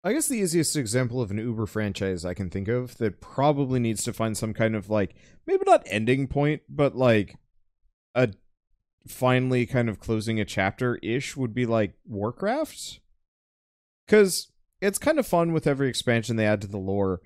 I guess the easiest example of an Uber franchise I can think of that probably needs to find some kind of, like, maybe not ending point, but like a finally kind of closing a chapter-ish would be like Warcraft. Because it's kind of fun with every expansion they add to the lore,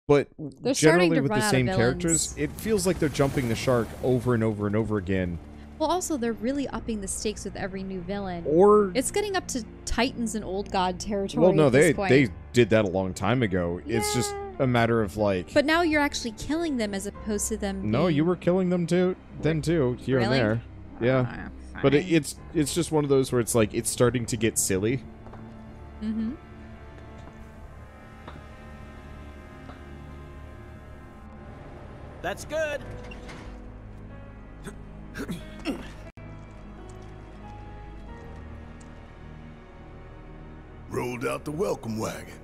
but They're starting generally to with run the out of same villains. characters, it feels like they're jumping the shark over and over and over again. Well, also, they're really upping the stakes with every new villain. Or It's getting up to Titans and Old God territory well, no, at this point. they did that a long time ago. It's just a matter of like. But now you're actually killing them as opposed to them No, being... you were killing them too, then too, here and Really? there. Yeah. But fine. it's just one of those where it's like it's starting to get silly. Mm-hmm. That's good. Rolled out the welcome wagon.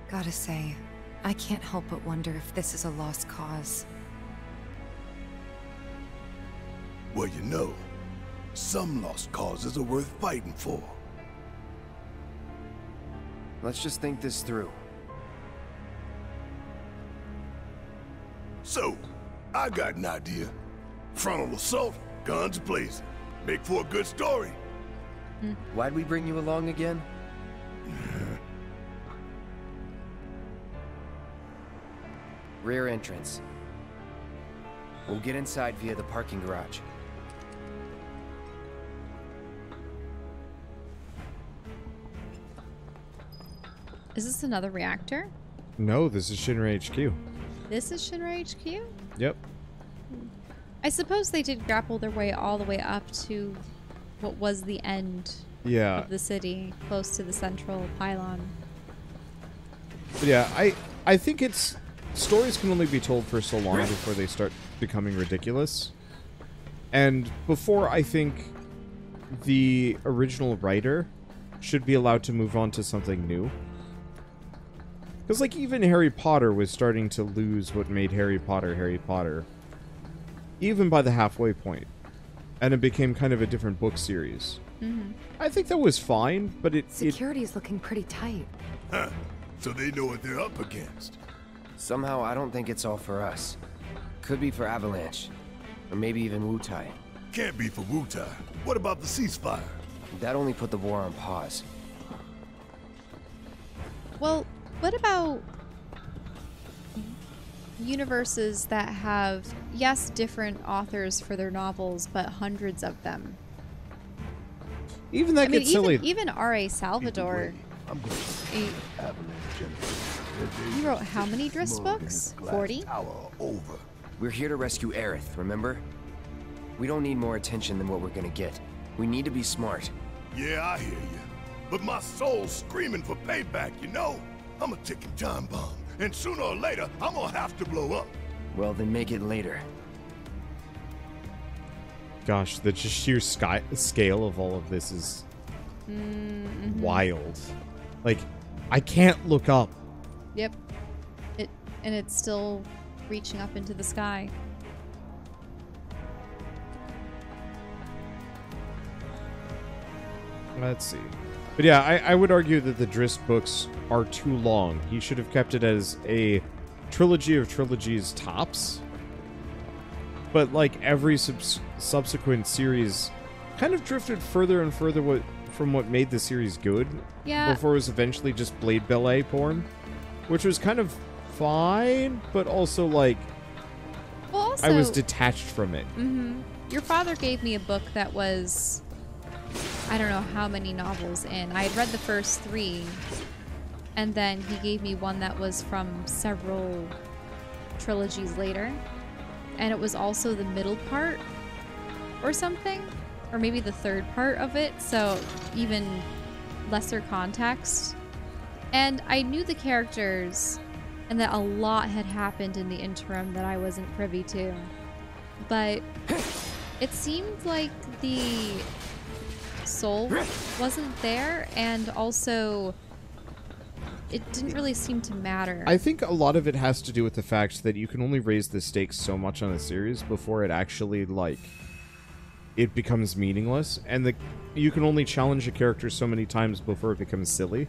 Gotta say, I can't help but wonder if this is a lost cause. Well, you know, some lost causes are worth fighting for. Let's just think this through. So, I got an idea. Frontal assault, guns blazing. Make for a good story. Why'd we bring you along again? Rear entrance. We'll get inside via the parking garage. Is this another reactor? No, this is Shinra HQ. This is Shinra HQ? Yep. I suppose they did grapple their way all the way up to what was the end Yeah. of the city, close to the central pylon. But yeah, I think it's stories can only be told for so long before they start becoming ridiculous. And before I think the original writer should be allowed to move on to something new. Because, like, even Harry Potter was starting to lose what made Harry Potter Harry Potter. Even by the halfway point. And it became kind of a different book series. Mm-hmm. I think that was fine, but it Security's looking pretty tight. Huh. So they know what they're up against. Somehow, I don't think it's all for us. Could be for Avalanche. Or maybe even Wutai. Can't be for Wutai. What about the ceasefire? That only put the war on pause. Well, what about universes that have, yes, different authors for their novels, but hundreds of them? even that I mean, gets silly. even R.A. Salvador, I'm going he, to Avalanche General. he wrote how many Drizzt books? 40? Tower over. We're here to rescue Aerith, remember? We don't need more attention than what we're gonna get. We need to be smart. Yeah, I hear you. But my soul's screaming for payback, you know? I'm a ticking time bomb, and sooner or later, I'm gonna have to blow up. Well, then make it later. Gosh, the just sheer scale of all of this is wild. Like, I can't look up. Yep. And it's still reaching up into the sky. Let's see. But yeah, I would argue that the Drizzt books are too long. He should have kept it as a trilogy of trilogies tops. But like every subsequent series kind of drifted further and further from what made the series good. Yeah. Before it was eventually just Blade Ballet porn. Which was kind of fine, but also like Well, also, I was detached from it. your father gave me a book that was, I don't know how many novels in. I had read the first 3, and then he gave me one that was from several trilogies later. And it was also the middle part or something, or maybe the third part of it, so even lesser context. And I knew the characters and that a lot had happened in the interim that I wasn't privy to. But it seemed like the soul wasn't there, and also it didn't really seem to matter. I think a lot of it has to do with the fact that you can only raise the stakes so much on a series before it actually, like, it becomes meaningless, and you can only challenge a character so many times before it becomes silly.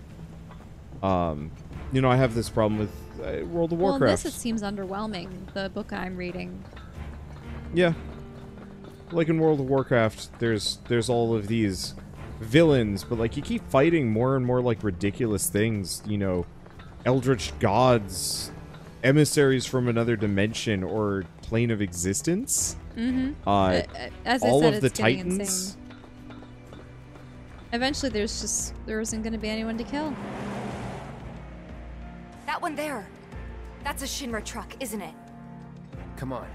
You know, I have this problem with World of Well, in Warcraft. this it seems underwhelming, the book I'm reading. Yeah. Like in World of Warcraft, there's all of these villains, but like you keep fighting more and more like ridiculous things, you know, eldritch gods, emissaries from another dimension or plane of existence. Mm-hmm. As I all said, of the it's getting titans. insane. Eventually, there isn't going to be anyone to kill. That one there. That's a Shinra truck, isn't it? Come on.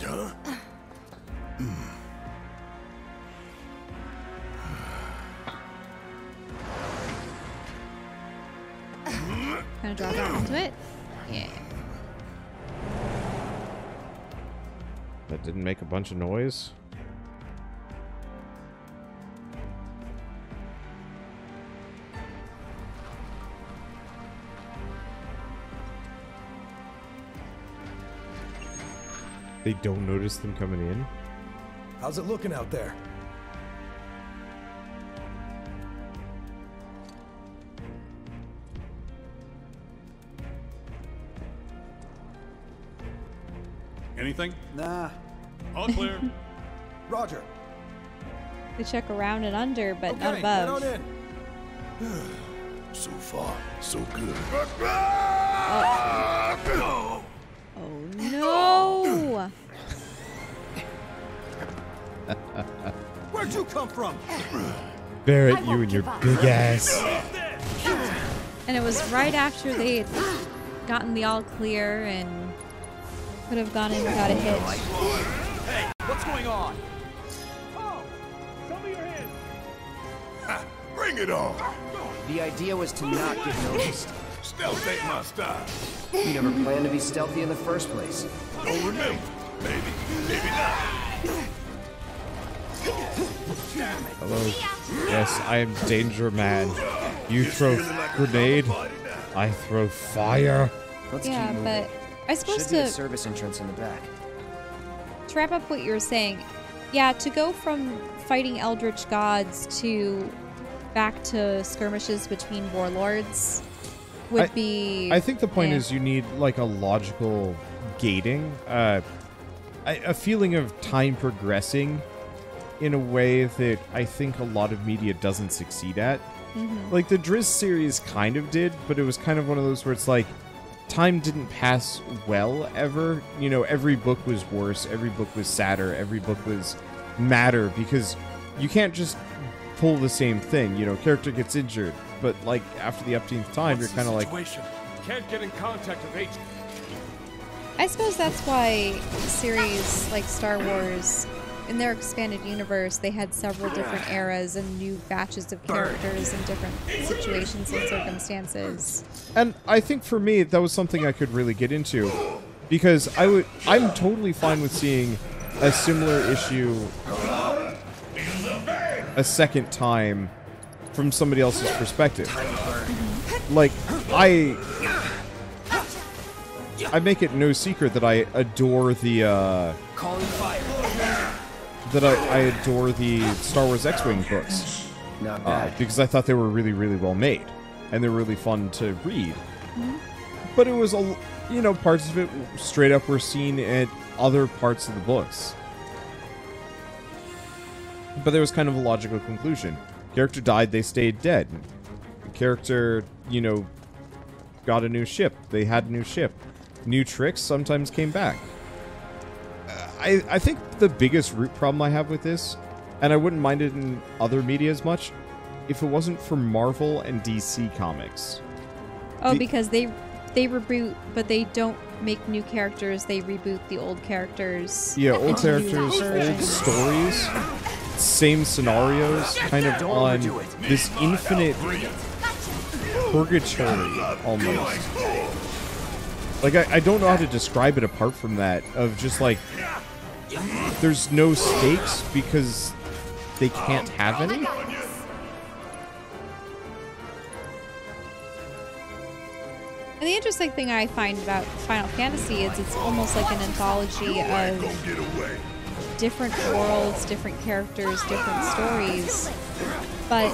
Huh? Kind of drop out into it. Yeah. That didn't make a bunch of noise. They don't notice them coming in? How's it looking out there? Anything? Nah. All clear. Roger. They check around and under, but not Okay, head above. on in. So far, so good. Oh no! Where'd you come from? Barrett, I you won't and your give up. big ass. And it was right after they had gotten the all clear and could have gone in without a hitch. Hey, what's going on? Ha, bring it on. The idea was to not get noticed. Stealth ain't my style. You never planned to be stealthy in the first place. Don't remember. Maybe not. Hello. Yes, I am Danger Man. You throw grenade, I throw fire. Let's Yeah, keep moving. but I suppose Should be a to service entrance in the back. wrap up what you were saying, yeah, to go from fighting eldritch gods to back to skirmishes between warlords would be. I think the point yeah. is you need like a logical gating, a feeling of time progressing in a way that I think a lot of media doesn't succeed at. Like the Driz series kind of did, but it was kind of one of those where it's like time didn't pass well ever. You know, every book was worse, every book was sadder, every book was madder, because you can't just pull the same thing. You know, character gets injured, but like after the upteenth time, you're kind of like, Can't get in contact with agent. I suppose that's why series like Star Wars, in their expanded universe, they had several different eras and new batches of characters in different situations and circumstances. and I think for me that was something I could really get into, because I'm totally fine with seeing a similar issue a second time from somebody else's perspective. Like I make it no secret that I adore the Calling fire. I adore the Star Wars X-Wing books, Not bad. because I thought they were really, really well made, and they were really fun to read. But it was parts of it straight up were seen at other parts of the books. But there was kind of a logical conclusion. Character died, they stayed dead. Character, got a new ship. They had a new ship. New tricks sometimes came back. I think the biggest root problem I have with this, and I wouldn't mind it in other media as much, if it wasn't for Marvel and DC Comics. Oh, The- because they reboot, but they don't make new characters. They reboot the old characters. Yeah, old into new characters, old versions. stories, same scenarios, kind of on this infinite purgatory, almost. Like, I don't know how to describe it apart from that, of just like, there's no stakes because they can't have any. And the interesting thing I find about Final Fantasy is it's almost like an anthology of Get away. different worlds, different characters, different stories. But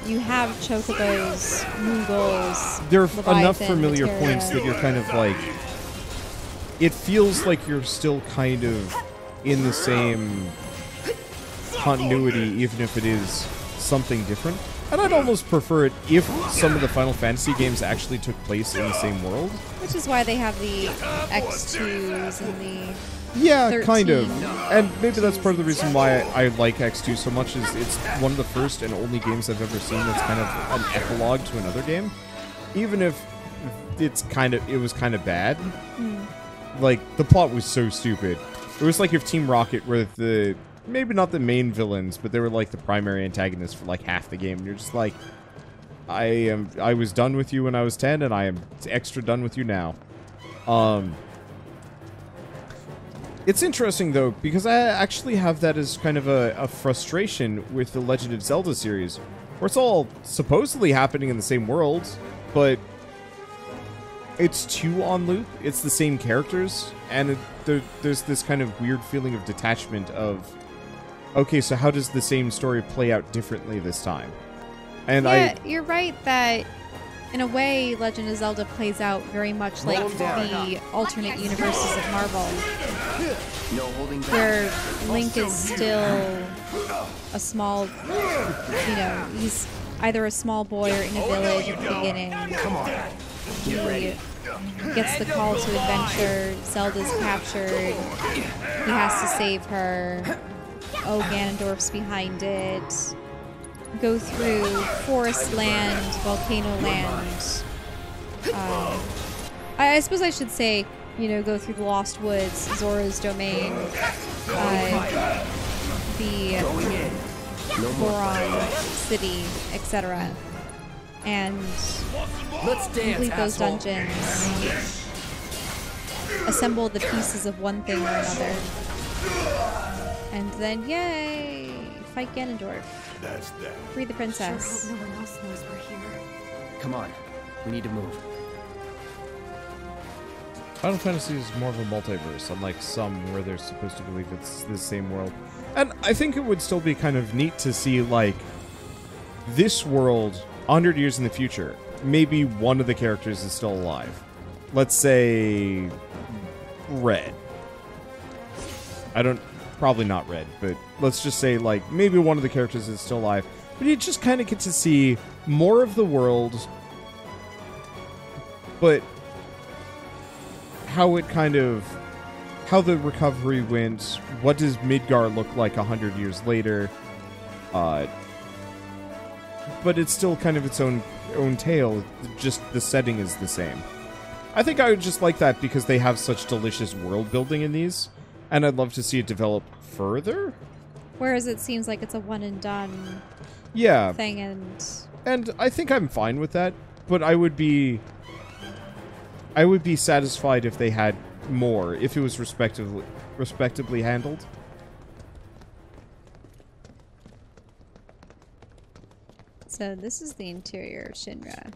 you have chocobos, Moogles. There are Leviathan, enough familiar Materia. points that you're kind of like... It feels like you're still kind of in the same continuity, even if it is something different. And I'd almost prefer it if some of the Final Fantasy games actually took place in the same world. Which is why they have the X2s and the... Yeah, kind of. 13. And maybe that's part of the reason why I like X2 so much, is it's one of the first and only games I've ever seen that's kind of an epilogue to another game. Even if it was kind of bad. Like, the plot was so stupid. It was like if Team Rocket were maybe not the main villains, but they were like the primary antagonists for like half the game. And you're just like, I was done with you when I was 10, and I am extra done with you now. It's interesting, though, because I actually have that as kind of a frustration with the Legend of Zelda series, where it's all supposedly happening in the same world, but it's too on loop. It's the same characters, and there's this kind of weird feeling of detachment of, okay, so how does the same story play out differently this time? And Yeah, you're right that, in a way, Legend of Zelda plays out very much like the alternate universes of Marvel, No holding back. where Link is still a small, he's either a small boy or in a village at the beginning. Come on. He gets the call to adventure. Zelda's captured. He has to save her. Oh, Ganondorf's behind it. Go through Forest Land, Volcano Land. I suppose I should say, go through the Lost Woods, Zora's Domain, the Goron City, etc. And Let's dance, complete those asshole. dungeons. Assemble the pieces of one thing or another. And then, yay! Fight Ganondorf. That's that. Free the Sure princess. hope no one else knows we're here. Come on. We need to move. Final Fantasy is more of a multiverse, unlike some where they're supposed to believe it's the same world. And I think it would still be kind of neat to see, like, this world, 100 years in the future, maybe one of the characters is still alive. Let's say... Red. Probably not Red, but let's just say, like, maybe one of the characters is still alive. But you just kind of get to see more of the world, but how the recovery went, what does Midgar look like 100 years later, but it's still kind of its own tale, just the setting is the same. I think I would just like that because they have such delicious world building in these, and I'd love to see it develop further. Whereas it seems like it's a one and done Yeah, thing, and and I think I'm fine with that, but I would be satisfied if they had more, if it was respectably handled. so this is the interior of Shinra.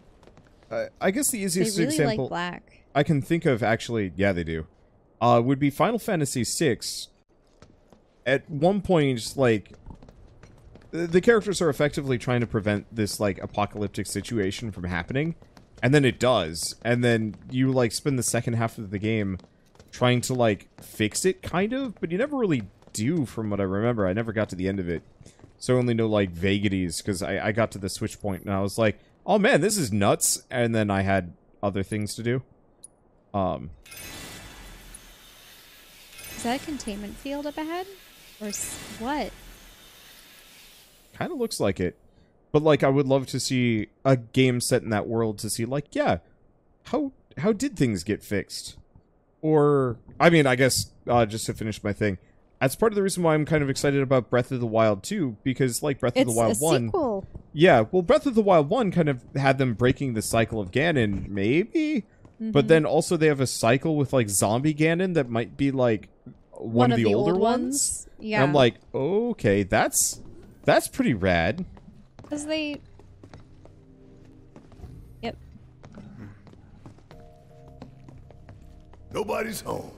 I guess the They easiest really example like black. I can think of, actually, yeah, they do, would be Final Fantasy VI. At one point, like, the characters are effectively trying to prevent this, like, apocalyptic situation from happening, and then it does, and then you, like, spend the second half of the game trying to, like, fix it, kind of, but you never really do, from what I remember. I never got to the end of it, so I only know, like, vagaries, because I got to the switch point, and I was like, oh man, this is nuts, and then I had other things to do. Is that a containment field up ahead? Or what? Kind of looks like it. But, like, I would love to see a game set in that world to see, like, yeah, how did things get fixed? Or, I mean, I guess, just to finish my thing, that's part of the reason why I'm kind of excited about Breath of the Wild 2, because, like, Breath of the Wild 1... Sequel. Yeah, well, Breath of the Wild 1 kind of had them breaking the cycle of Ganon, maybe? But then also they have a cycle with, like, zombie Ganon that might be, like, one of the older old ones. Yeah. And I'm like, okay, that's pretty rad. Because they... Yep. Nobody's home.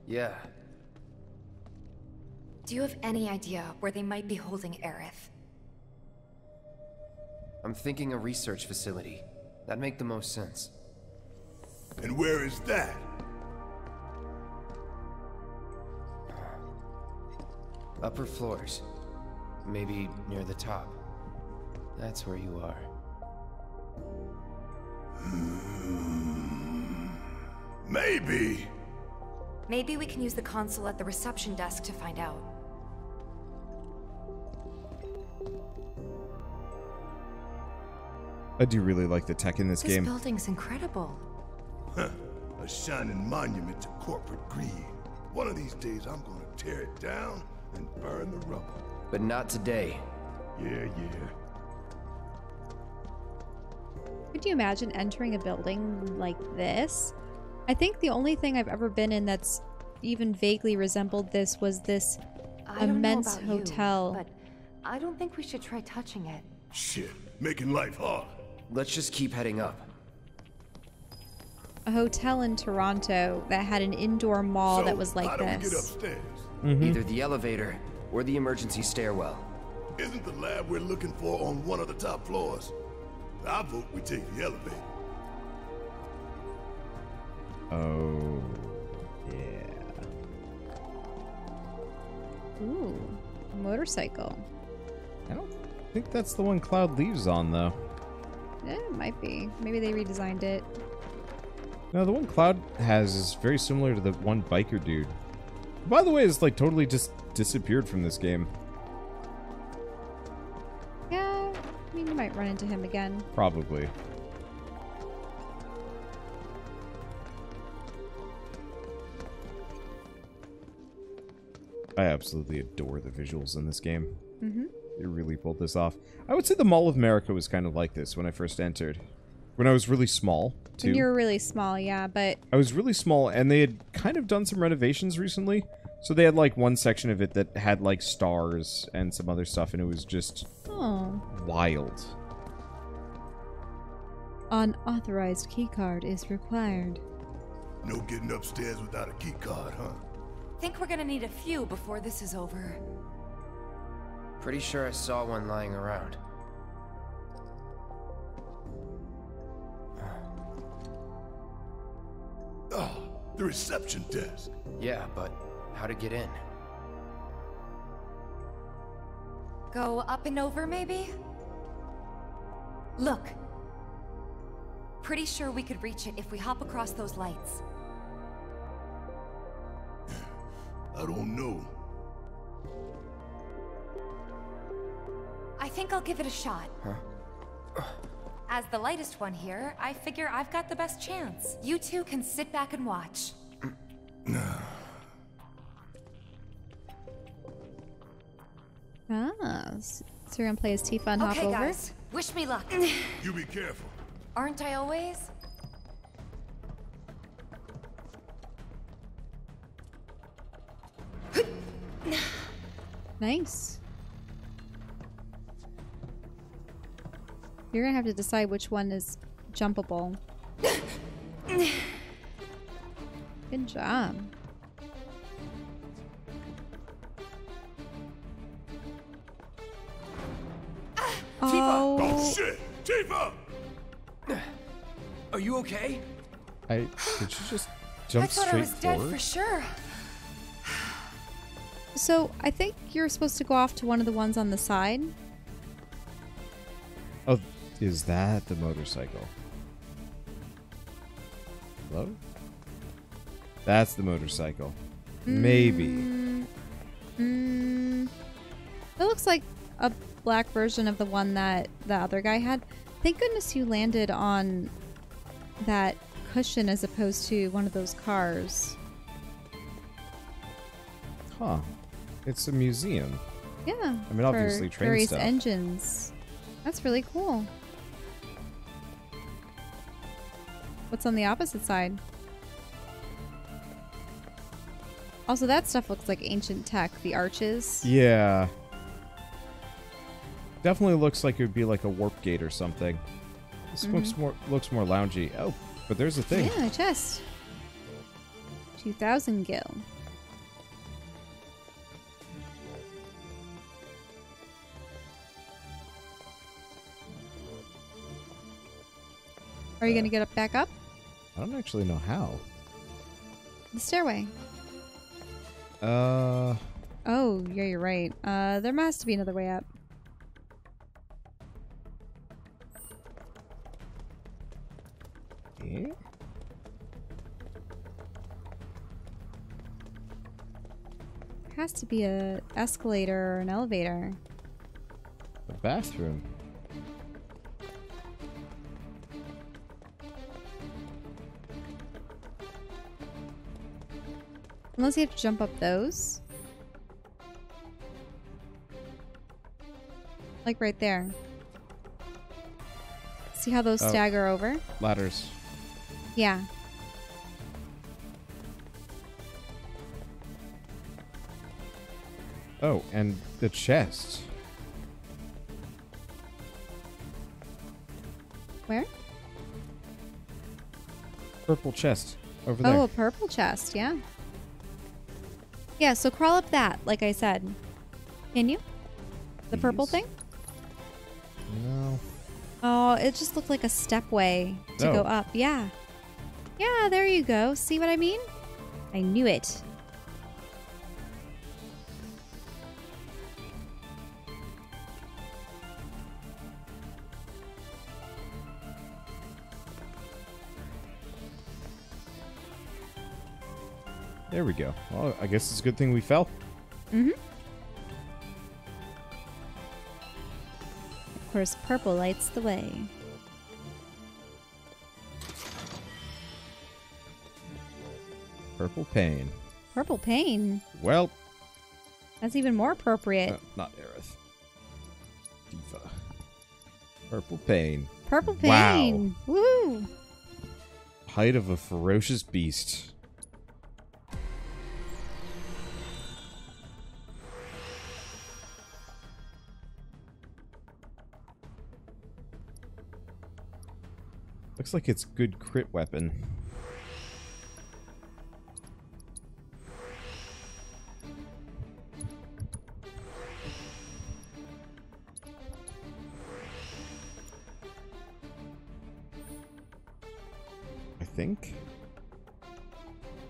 Yeah. Do you have any idea where they might be holding Aerith? I'm thinking a research facility. That'd make the most sense. And where is that? Upper floors. Maybe near the top. That's where you are. Maybe. Maybe we can use the console at the reception desk to find out. I do really like the tech in this game. This building's incredible. Huh. A shining monument to corporate greed. One of these days I'm gonna tear it down and burn the rubble. But not today. Yeah. Could you imagine entering a building like this? I think the only thing I've ever been in that's even vaguely resembled this was this I don't immense know about hotel. You, but I don't think we should try touching it. Shit, making life hard. Let's just keep heading up. A hotel in Toronto that had an indoor mall So, that was like how do we get this. upstairs? Either the elevator or the emergency stairwell. Isn't the lab we're looking for on one of the top floors? I vote we take the elevator. Oh, yeah. Ooh, a motorcycle. I don't think that's the one Cloud leaves on, though. It might be. Maybe they redesigned it. No, the one Cloud has is very similar to the one biker dude. By the way, it's like totally just disappeared from this game. Yeah, I mean, you might run into him again. Probably. I absolutely adore the visuals in this game. Mm-hmm. They really pulled this off. I would say the Mall of America was kind of like this when I first entered. When I was really small, too. When you were really small, yeah, but... I was really small, and they had kind of done some renovations recently. So they had, like, one section of it that had, like, stars and some other stuff, and it was just... Oh. wild. Unauthorized keycard is required. No getting upstairs without a key card, huh? Think we're gonna need a few before this is over. Pretty sure I saw one lying around. Oh, the reception desk. Yeah, but how to get in? Go up and over, maybe? Look. Pretty sure we could reach it if we hop across those lights. I don't know. I think I'll give it a shot. Huh? As the lightest one here, I figure I've got the best chance. You two can sit back and watch. So you're gonna play as Tifa and hop Okay, over? guys. Wish me luck. You be careful. Aren't I always? Nice. You're gonna have to decide which one is jumpable. Good job. Oh, Oh, shit! Tifa! Are you okay? Did you just jump I thought I straight was dead forward? for sure. so I think you're supposed to go off to one of the ones on the side. Oh, is that the motorcycle? Hello? That's the motorcycle. Maybe. It looks like a black version of the one that the other guy had. Thank goodness you landed on that cushion as opposed to one of those cars. Huh. It's a museum. Yeah. I mean, obviously for train various stuff. engines. That's really cool. What's on the opposite side? Also, that stuff looks like ancient tech. The arches. Yeah. Definitely looks like it would be like a warp gate or something. This looks more loungy. Oh, but there's a thing. Yeah, chest. 2,000 gil. Are you gonna get up back up? I don't actually know how. The stairway. Uh, Oh, yeah, you're right. There has to be another way up. yeah? There has to be a escalator or an elevator. The bathroom. Unless you have to jump up those. Like right there. See how those Oh. stagger over? Ladders. Yeah. Oh, and the chest. Where? Purple chest. Over there. Oh, a purple chest, yeah. Yeah, so crawl up that, like I said. Can you? The purple These? thing? No. Oh, it just looked like a stepway to go Oh. up. Yeah. Yeah, there you go. See what I mean? I knew it. There we go. Well, I guess it's a good thing we fell. Mm-hmm. Of course, purple lights the way. Purple pain. Purple pain. Well, That's even more appropriate. not Aerith. Tifa. Purple pain. Purple Wow. pain. Woo! Height of a ferocious beast. Looks like it's good crit weapon. I think.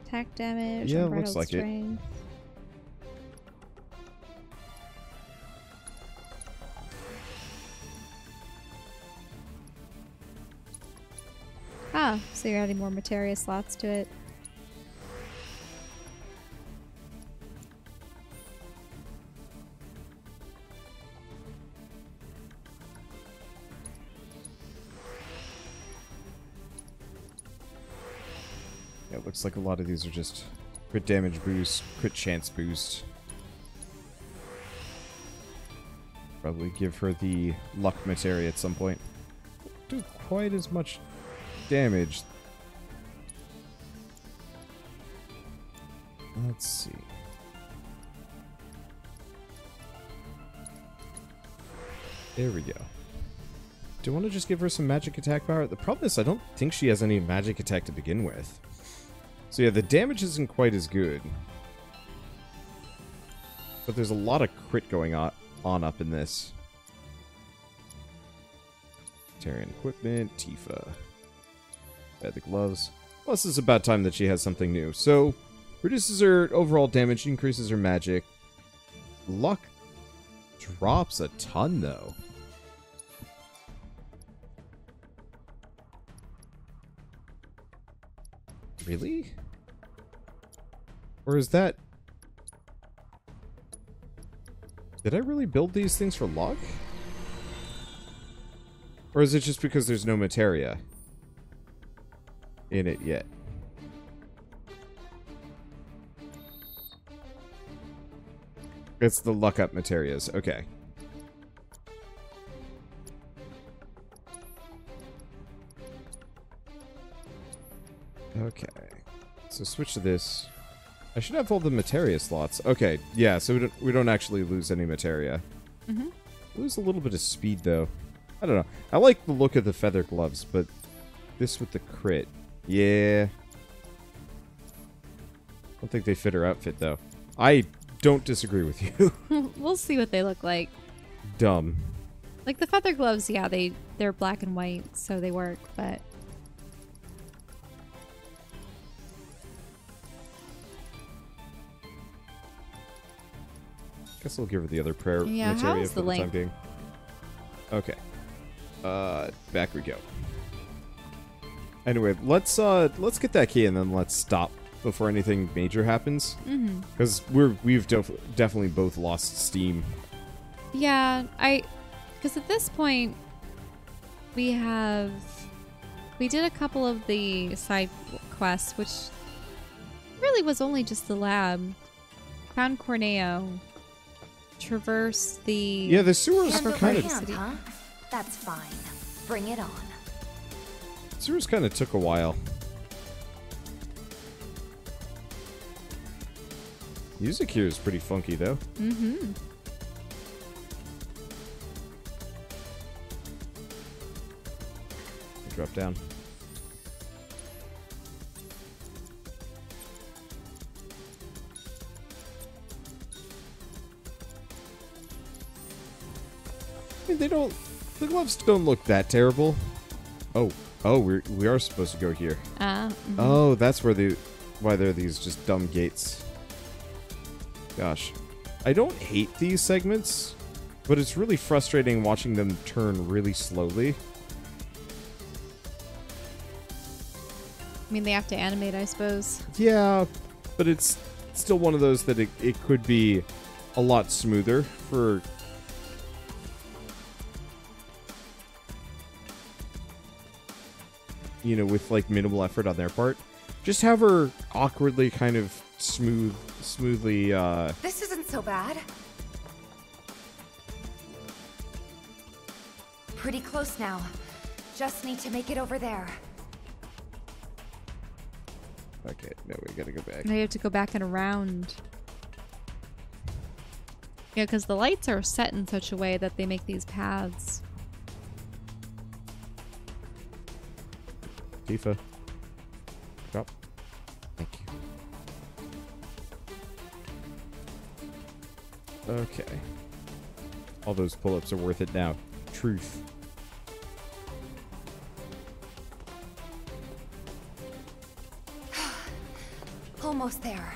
Attack damage. Yeah, unbridled looks like it. strength. Ah, so you're adding more materia slots to it. Yeah, it looks like a lot of these are just crit damage boost, crit chance boost. Probably give her the luck materia at some point. Do quite as much damage. Let's see. There we go. Do you want to just give her some magic attack power? The problem is I don't think she has any magic attack to begin with. So yeah, the damage isn't quite as good. But there's a lot of crit going on up in this. Tarian equipment, Tifa. The gloves. Plus, it's about time that she has something new. So, reduces her overall damage, increases her magic. Luck drops a ton, though. Really? Or is that... Did I really build these things for luck? Or is it just because there's no materia in it yet? It's the luck up materias. Okay. Okay. So switch to this. I should have all the materia slots. Okay, yeah, so we don't actually lose any materia. Mm-hmm. Lose a little bit of speed, though. I don't know. I like the look of the feather gloves, but this with the crit. Yeah. I don't think they fit her outfit, though. I don't disagree with you. We'll see what they look like. Dumb. Like the feather gloves, yeah, they're black and white, so they work, but Guess I'll give her the other prayer Yeah, how materia is for the the time link? being. Okay. Back we go. Anyway, let's get that key and then let's stop before anything major happens. Because we've definitely both lost steam. Yeah, because at this point we did a couple of the side quests, which really was only just the lab. Found Corneo, traverse the Yeah, the sewers upper kind part of of the city. Huh? That's fine. Bring it on. sewers kind of took a while. Music here is pretty funky though. Mm-hmm. Drop down. I mean, the gloves don't look that terrible. Oh, we are supposed to go here. Oh, that's why there are these just dumb gates. Gosh, I don't hate these segments, but it's really frustrating watching them turn really slowly. I mean, they have to animate, I suppose. Yeah, but it's still one of those that it could be a lot smoother for... You know, with like minimal effort on their part. Just have her awkwardly kind of smoothly, This isn't so bad. Pretty close now. Just need to make it over there. Okay, no, we gotta go back. Now you have to go back and around. Yeah, because the lights are set in such a way that they make these paths. Tifa. Drop. Thank you. Okay. All those pull-ups are worth it now. Truth. Almost there.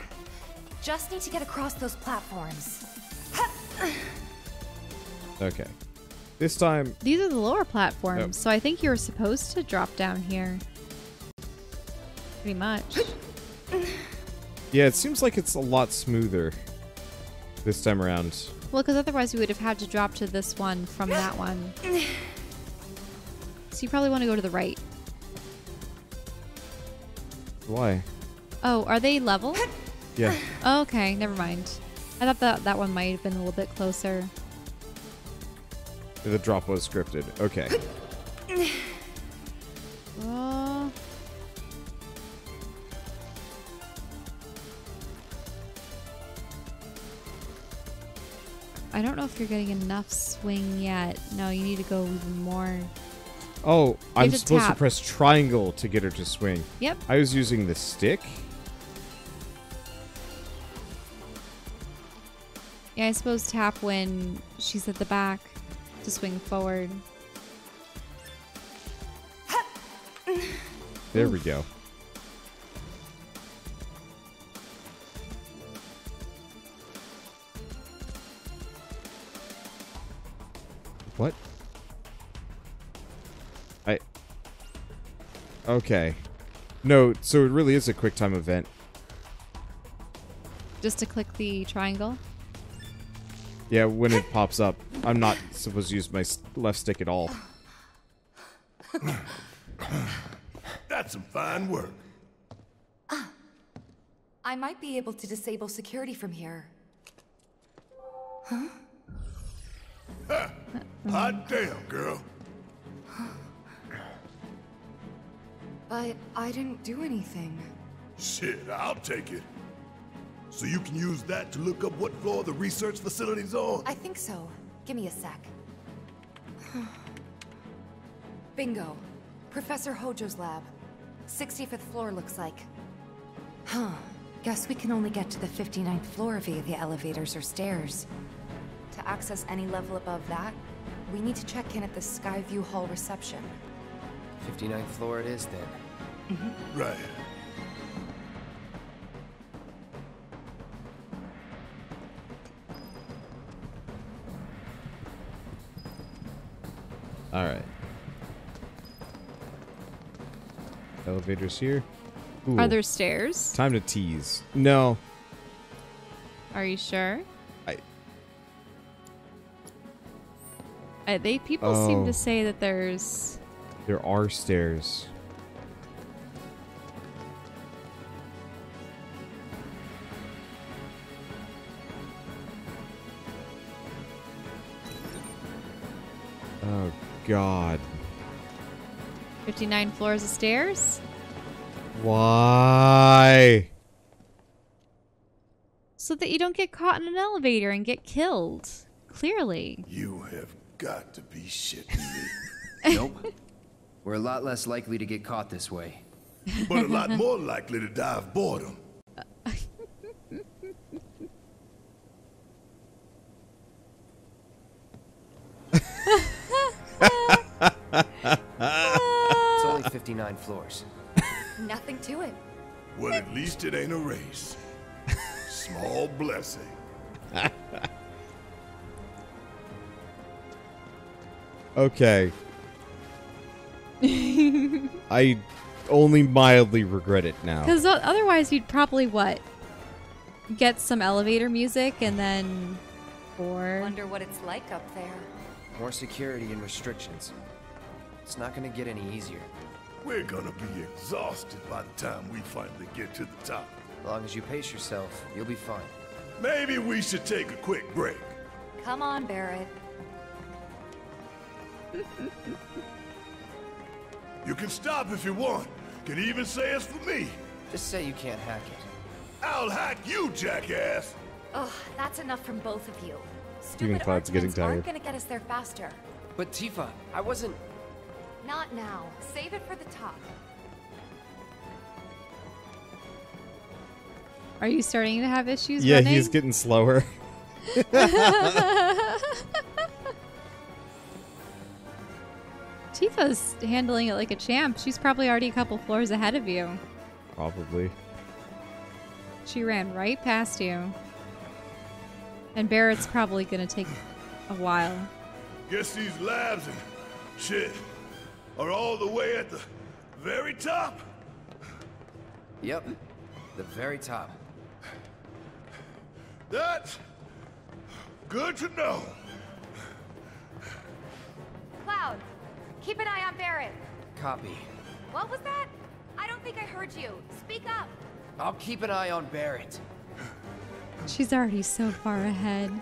Just need to get across those platforms. Okay. This time... These are the lower platforms, Yep. so I think you were supposed to drop down here. Pretty much. Yeah, it seems like it's a lot smoother this time around. Well, because otherwise we would have had to drop to this one from that one. So you probably want to go to the right. Why? Oh, are they level? Yeah. Oh, okay, never mind. I thought that one might have been a little bit closer. The drop was scripted. Okay. Oh. I don't know if you're getting enough swing yet. No, you need to go even more. Oh, I'm to supposed to tap. press triangle to get her to swing. Yep. I was using the stick. Yeah, I suppose tap when she's at the back to swing forward. There we go. What? Okay. No, so it really is a quick time event. Just to click the triangle. Yeah, when it pops up. I'm not supposed to use my left stick at all. That's some fine work. I might be able to disable security from here. Hot damn, girl. But I didn't do anything. Shit, I'll take it. So you can use that to look up what floor the research facility's on? I think so. Give me a sec. Bingo. Professor Hojo's lab. 65th floor looks like. Huh. Guess we can only get to the 59th floor via the elevators or stairs. To access any level above that, we need to check in at the Skyview Hall reception. 59th floor it is then. Right. All right. Elevators here. Ooh. Are there stairs? Time to tease. No. Are you sure? People seem to say that there's... There are stairs. Oh, God. 59 floors of stairs? Why? So that you don't get caught in an elevator and get killed. Clearly. You have got to be shitting me. Nope. We're a lot less likely to get caught this way. But a lot more likely to die of boredom. It's only 59 floors. Nothing to it. Well, at least it ain't a race. Small blessing. Okay. I only mildly regret it now. Because otherwise you'd probably, what? Get some elevator music and then... Or... Wonder what it's like up there. More security and restrictions. It's not gonna get any easier. We're gonna be exhausted by the time we finally get to the top. As long as you pace yourself, you'll be fine. Maybe we should take a quick break. Come on, Barrett. You can stop if you want. Can even say it's for me. Just say you can't hack it. I'll hack you, jackass. Ugh, that's enough from both of you. Steven Stupid Cloud's getting arguments aren't tired. gonna get us there faster. But Tifa, I wasn't... Not now. Save it for the top. Are you starting to have issues Yeah, running? he's getting slower. Tifa's handling it like a champ. She's probably already a couple floors ahead of you. Probably. She ran right past you. And Barrett's probably going to take a while. Guess these labs and shit are all the way at the very top. Yep. The very top. That's good to know. Cloud, keep an eye on Barrett. Copy. What was that? I don't think I heard you. Speak up. I'll keep an eye on Barrett. She's already so far ahead.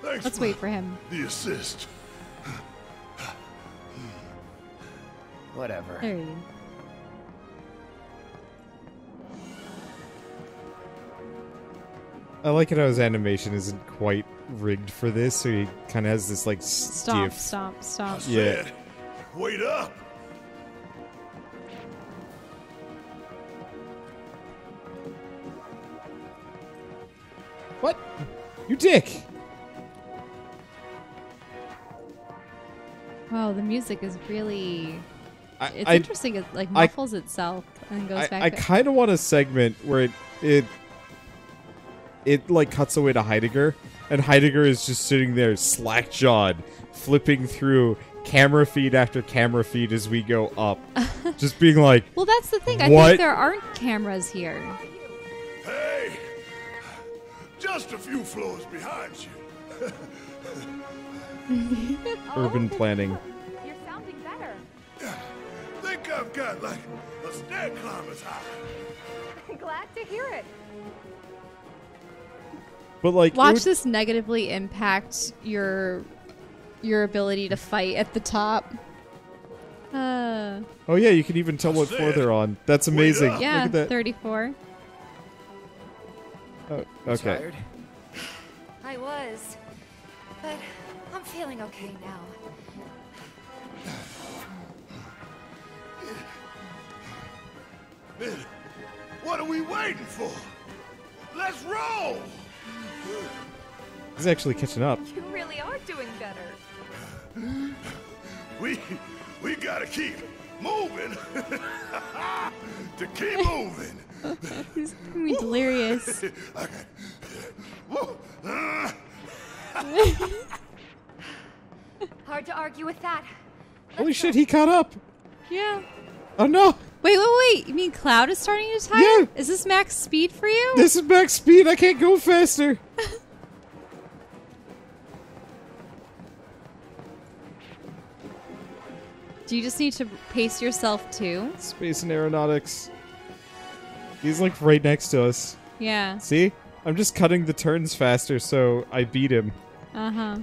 Thanks. Let's wait for him. The assist. Whatever. There you go. I like it how his animation isn't quite rigged for this, so he kind of has this like Stop, stiff. stop, stop. I Yeah. said, wait up. What? You dick! Wow, the music is really... It's I interesting. It like muffles itself and goes back. I kind of want a segment where it like cuts away to Heidegger, and Heidegger is just sitting there slack-jawed, flipping through camera feed after camera feed as we go up, just being like, Well, that's the thing. I What? think there aren't cameras here. Hey, just a few floors behind you. urban planning. You're sounding better. Think I've got like a stair climber's high. Glad to hear it. But like, Watch this negatively impact your ability to fight at the top. Oh yeah, you can even tell what floor they're on. That's amazing. up. Yeah, Look at that. 34. Oh, okay. Tired? I was. But I'm feeling okay now. What are we waiting for? Let's roll! He's actually catching up. You really are doing better. We gotta keep moving. To keep moving. He's making me delirious. Woo. Hard to argue with that. Holy shit, he caught up! Yeah. Oh no! Wait. You mean Cloud is starting to tire? Yeah. Is this max speed for you? This is max speed, I can't go faster! Do you just need to pace yourself too? Space and aeronautics. He's like right next to us. Yeah. See? I'm just cutting the turns faster so I beat him. Uh-huh.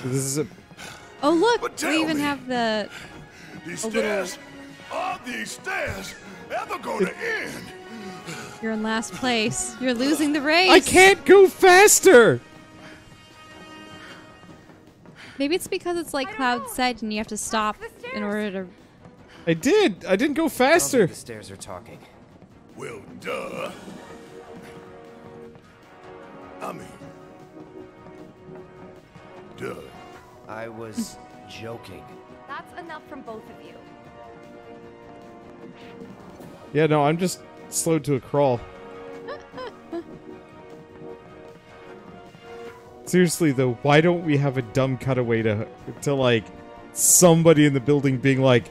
This is a... Oh, look! But We tell even me, have the... These a little- stairs, are these stairs ever gonna end? You're in last place. You're losing the race. I can't go faster! Maybe it's because it's like Cloud said and you have to stop in order to... I did! I didn't go I don't faster! think the stairs are talking. Well, duh. I mean... Duh. I was joking. That's enough from both of you. Yeah, no, I'm just slowed to a crawl. Seriously though, why don't we have a dumb cutaway to like somebody in the building being like,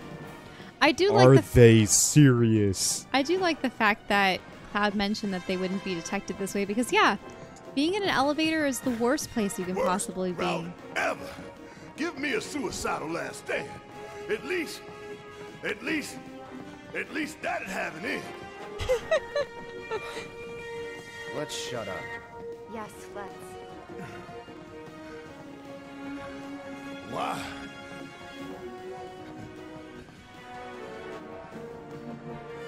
I do are like they serious? I do like the fact that Cloud mentioned that they wouldn't be detected this way because, yeah, being in an elevator is the worst place you can Worst possibly be. route ever. Give me a suicidal last stand. At least that'd have an end. Let's shut up. Yes, let's. Why?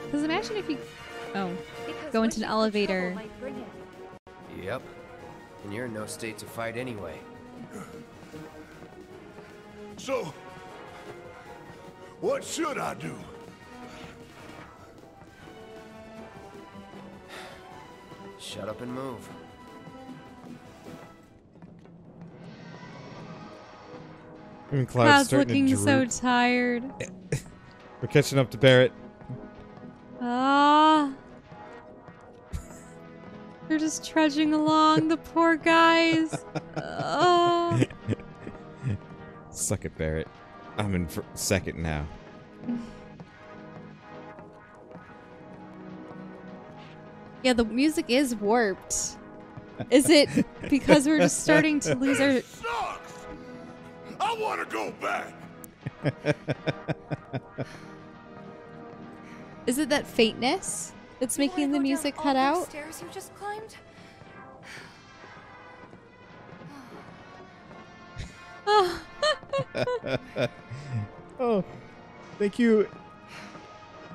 Because imagine if you... Oh. Because Go into wishing an for elevator. trouble might bring it. Yep. And you're in no state to fight anyway. So, what should I do? Shut up and move. I mean, Cloud's Cloud's starting looking to so droop. tired. We're catching up to Barrett. Ah. They're just trudging along, the poor guys. Oh. Suck it, Barrett. I'm in second now. Yeah, the music is warped. Is it because we're just starting to lose our... This sucks. I want to go back. Is it that faintness that's You making wanna the go music down cut all those out? stairs you just climbed? Oh, thank you,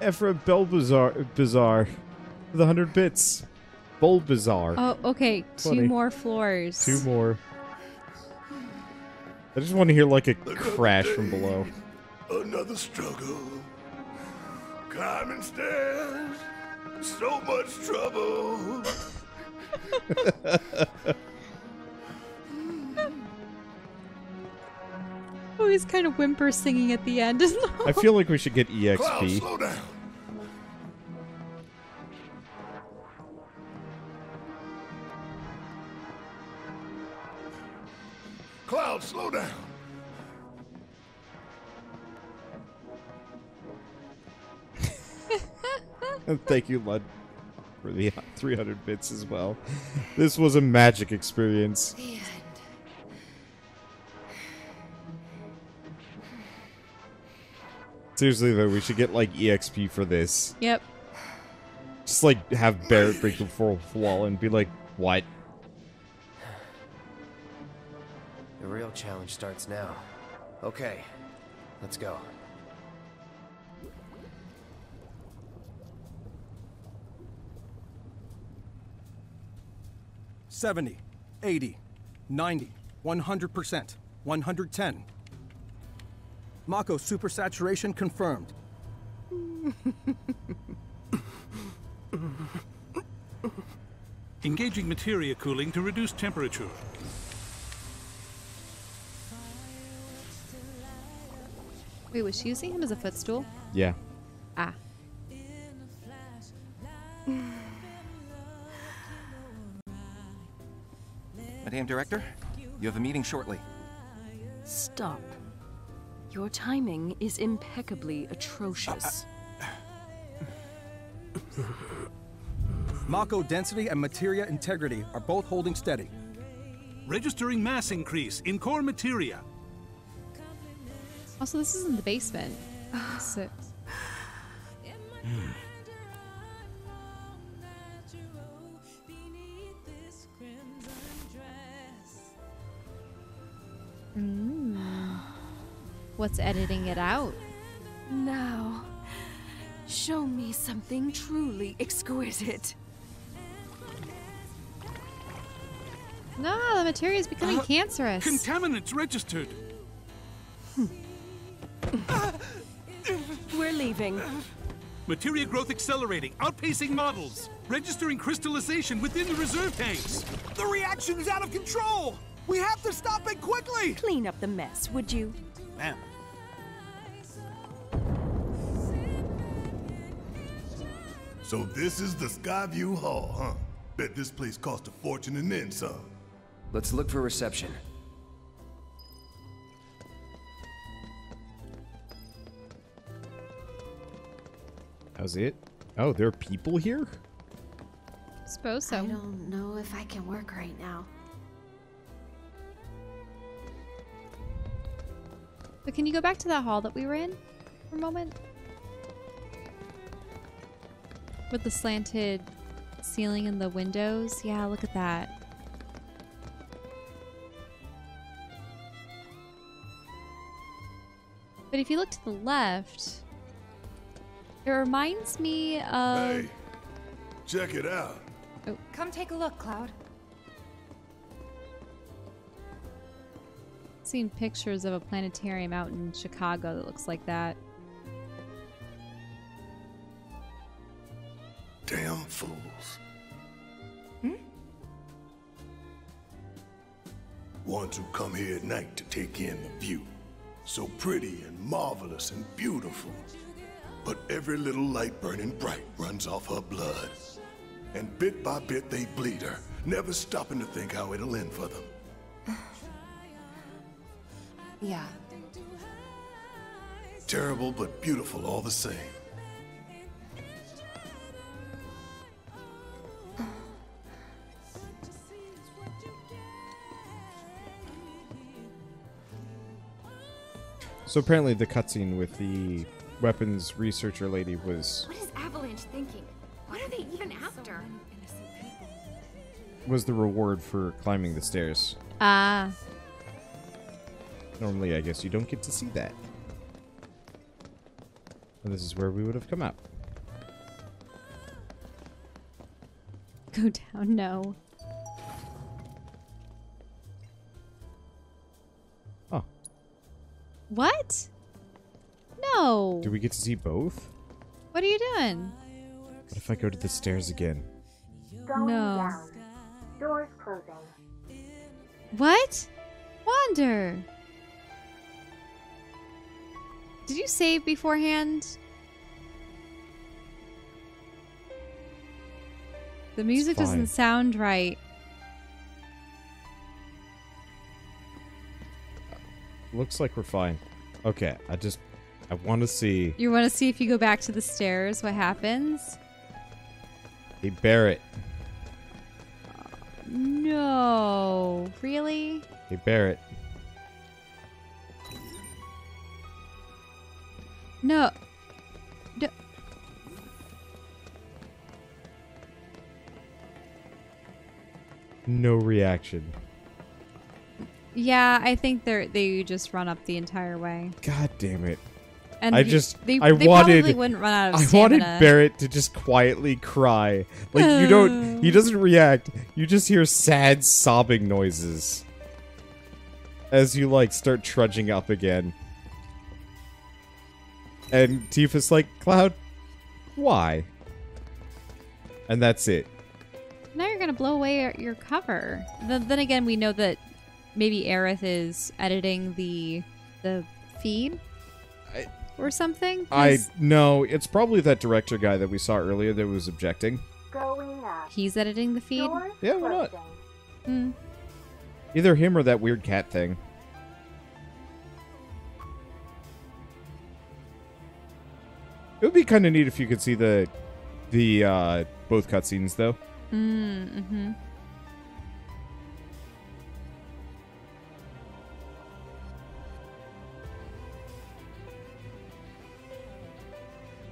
Ephra Belbazar, for the 100 bits. Bulbazar. Oh, okay. Funny. 2 more floors. 2 more. I just want to hear like a crash from below. Another struggle. Climbing stairs. So much trouble. Oh, he's kind of whimper singing at the end, isn't he? I feel like we should get Cloud, EXP. slow down. Cloud, slow down. Thank you, Lud, for the 300 bits as well. This was a magic experience. The end. Seriously though, we should get like EXP for this. Yep. Just like have Barrett break the fourth wall and be like, what? The real challenge starts now. Okay, let's go. $70, $80, $90, 100%, 110. Mako supersaturation confirmed. Engaging materia cooling to reduce temperature. Wait, was she using him as a footstool? Yeah. Ah. Madame Director, you have a meeting shortly. Stop. Your timing is impeccably atrocious. Mako density and materia integrity are both holding steady. Registering mass increase in core materia. Also, this is in the basement. So, what's editing it out? Now, show me something truly exquisite. No, the materia is becoming cancerous. Contaminants registered. We're leaving. Materia growth accelerating, outpacing models. Registering crystallization within the reserve tanks. The reaction is out of control! We have to stop it quickly! Clean up the mess, would you? Ma'am. So this is the Skyview Hall, huh? Bet this place cost a fortune and then some. Let's look for reception. How's it? Oh, there are people here? Suppose so. I don't know if I can work right now. But can you go back to that hall that we were in for a moment? With the slanted ceiling and the windows? Yeah, look at that. But if you look to the left, it reminds me of... Hey, check it out. Oh. Come take a look, Cloud. Seen pictures of a planetarium out in Chicago that looks like that. Damn fools. Ones who come here at night to take in the view. So pretty and marvelous and beautiful. But every little light burning bright runs off her blood. And bit by bit they bleed her, never stopping to think how it'll end for them. Yeah. Terrible but beautiful all the same. So apparently the cutscene with the weapons researcher lady was What is Avalanche thinking? What are they even after? the reward for climbing the stairs. Ah. Normally, I guess you don't get to see that. And this is where we would have come out. Go down, no. Oh. What? No. Do we get to see both? What are you doing? What if I go to the stairs again? Going No. down. Doors closing. What? Wander. Did you save beforehand? The music fine. doesn't sound right. Looks like we're fine. Okay, I want to see. You want to see if you go back to the stairs, what happens? Hey, Barrett. No. Really? Hey, Barrett. No. No reaction. Yeah, I think they just run up the entire way. God damn it. And I they wanted, probably wouldn't run out of stamina. I wanted Barrett to just quietly cry. Like, he doesn't react. You just hear sad sobbing noises. As you, like, start trudging up again. And Tifa's like, Cloud, why? And that's it. Now you're gonna blow away your cover. Then again, we know that maybe Aerith is editing the feed or something. No, it's probably that director guy that we saw earlier that was objecting. Going up. He's editing the feed. Doors Yeah, why not? closing. Hmm. Either him or that weird cat thing. It would be kind of neat if you could see the both cutscenes, though. Mm-hmm.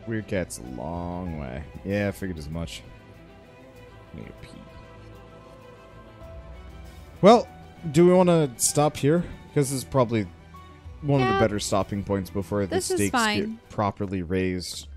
Weird Cat's a long way. Yeah, I figured as much. Need a pee. Well, do we want to stop here? Because this is probably one of the better stopping points before the This is stakes fine. get properly raised